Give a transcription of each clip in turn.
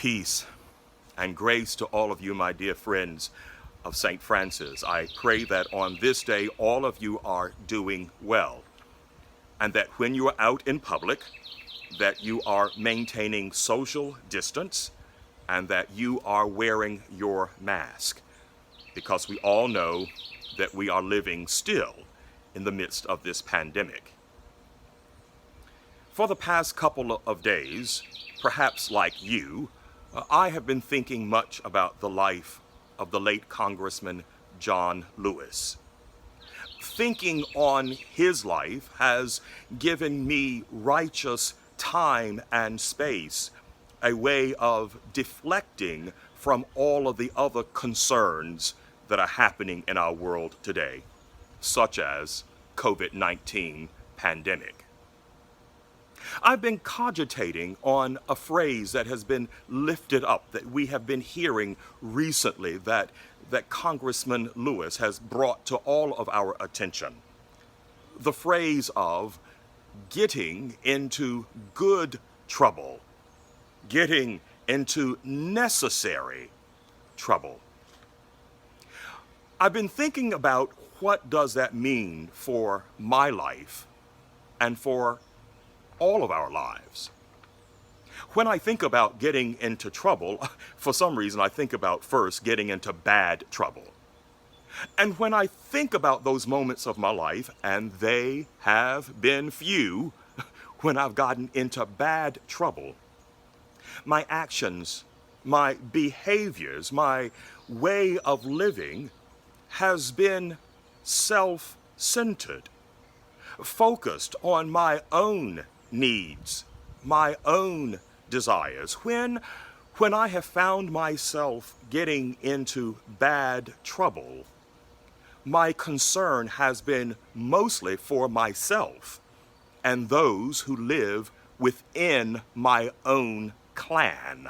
Peace and grace to all of you, my dear friends of St. Francis. I pray that on this day, all of you are doing well, and that when you are out in public, that you are maintaining social distance, and that you are wearing your mask, because we all know that we are living still in the midst of this pandemic. For the past couple of days, perhaps like you, I have been thinking much about the life of the late Congressman John Lewis. Thinking on his life has given me righteous time and space, a way of deflecting from all of the other concerns that are happening in our world today, such as COVID-19 pandemic. I've been cogitating on a phrase that has been lifted up, that we have been hearing recently, that Congressman Lewis has brought to all of our attention. The phrase of getting into good trouble, getting into necessary trouble. I've been thinking about what does that mean for my life and for all of our lives. When I think about getting into trouble, for some reason I think about first getting into bad trouble. And when I think about those moments of my life, and they have been few, when I've gotten into bad trouble, my actions, my behaviors, my way of living has been self-centered, focused on my own needs, my own desires. When I have found myself getting into bad trouble, my concern has been mostly for myself and those who live within my own clan.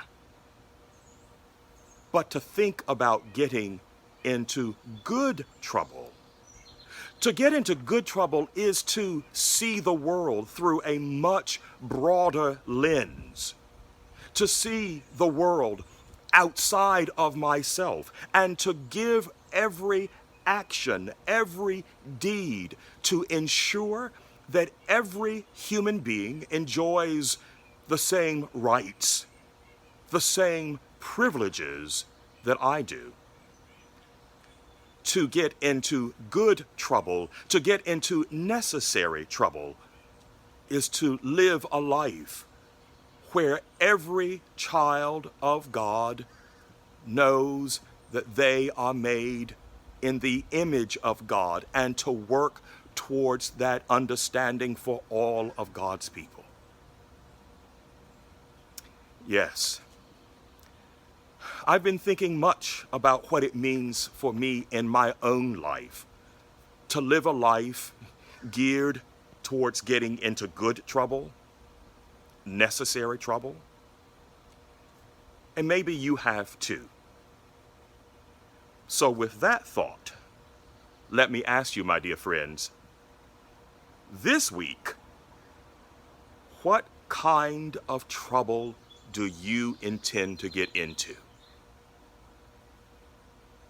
But to think about getting into good trouble, to get into good trouble is to see the world through a much broader lens, to see the world outside of myself, and to give every action, every deed to ensure that every human being enjoys the same rights, the same privileges that I do. To get into good trouble, to get into necessary trouble, is to live a life where every child of God knows that they are made in the image of God, and to work towards that understanding for all of God's people. Yes. I've been thinking much about what it means for me in my own life to live a life geared towards getting into good trouble, necessary trouble. And maybe you have too. So with that thought, let me ask you, my dear friends, this week, what kind of trouble do you intend to get into?